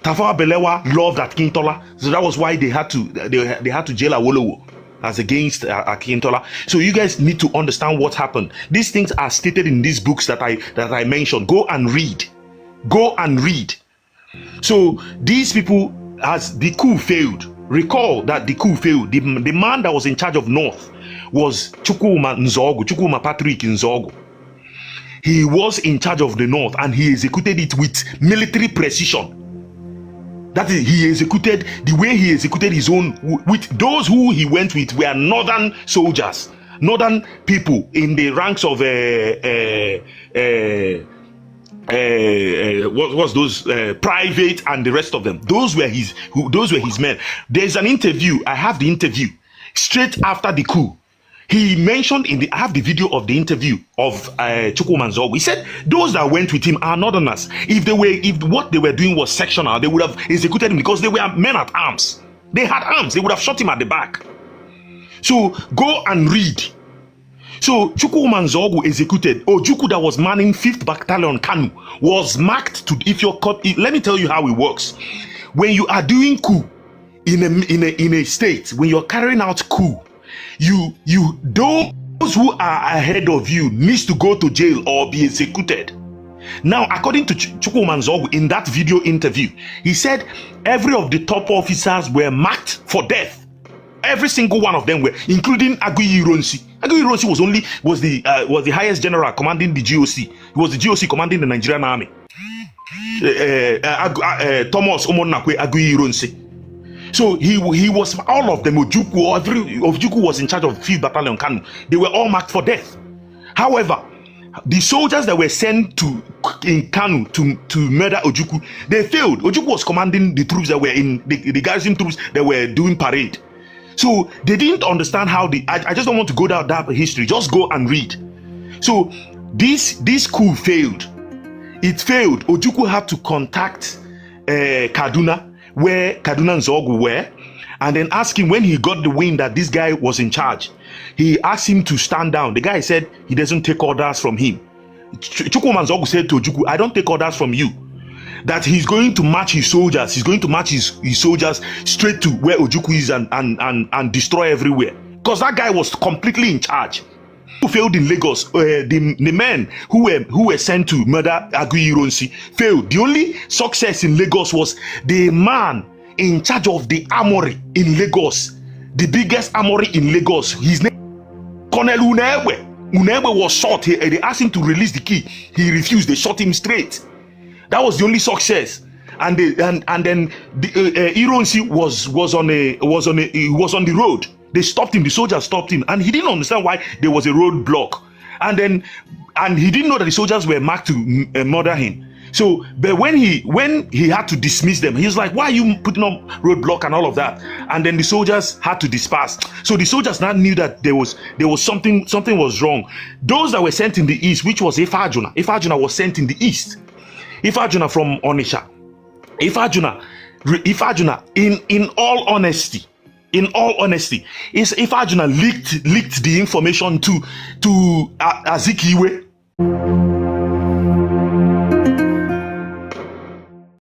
Tafawa Balewa loved Akintola, so that was why they had to jail Awolowo as against Akintola. So you guys need to understand what happened. These things are stated in these books that I mentioned. Go and read. Go and read. So these people, as the coup failed, recall that the coup failed. The man that was in charge of North was Chukwuma Patrick Nzogu. He was in charge of the North and he executed it with military precision. That is, he executed the way he executed his own. With those who he went with were northern soldiers, northern people in the ranks of what was those private and the rest of them. Those were his men. There's an interview. I have the interview straight after the coup. He mentioned I have the video of the interview of Chukwuma Nzogu. He said those that went with him are northerners. If what they were doing was sectional, they would have executed him because they were men at arms. They had arms. They would have shot him at the back. So go and read. So Chukwuma Nzogu executed. Ojukwu, that was manning 5th Battalion Kanu, was marked to. Let me tell you how it works. When you are doing coup in a state, when you're carrying out coup, those who are ahead of you needs to go to jail or be executed. Now, according to Chukwuma Nzogu in that video interview, he said every of the top officers were marked for death. Every single one of them were, including Aguiyi Ironsi. Aguiyi Ironsi was the highest general commanding the GOC. He was the GOC commanding the Nigerian army. Thomas Omonnakwe Aguiyi Ironsi. So he was, all of them, Ojukwu was in charge of 5th Battalion Kanu. They were all marked for death. However, the soldiers that were sent in Kanu to murder Ojukwu, they failed. Ojukwu was commanding the troops that were in the garrison troops that were doing parade. So they didn't understand how I just don't want to go down that history. Just go and read. So this coup failed. It failed. Ojukwu had to contact Kaduna, where Kaduna Nzogu were, and then ask him, when he got the wind that this guy was in charge, he asked him to stand down. The guy said he doesn't take orders from him. Chukwuma Nzogu said to Ojukwu, I don't take orders from you. That he's going to march his soldiers. He's going to march his soldiers straight to where Ojukwu is and destroy everywhere. Because that guy was completely in charge. Who failed in Lagos, the men who were sent to murder Aguiyi Ironsi failed. The only success in Lagos was the man in charge of the armory in Lagos, the biggest armory in Lagos. His name, Colonel Unewe. Unewe was shot. They asked him to release the key. He refused. They shot him straight. That was the only success. And then Ironsi was on the road. They stopped him. The soldiers stopped him, and he didn't understand why there was a roadblock. And he didn't know that the soldiers were marked to murder him. So, but when he had to dismiss them, he was like, "Why are you putting up roadblock and all of that?" And then the soldiers had to disperse. So the soldiers now knew that there was something was wrong. Those that were sent in the east, which was Ifajuna was sent in the east. Ifajuna from Onitsha. Ifajuna, in all honesty, is Ifajuna leaked the information to Azikiwe.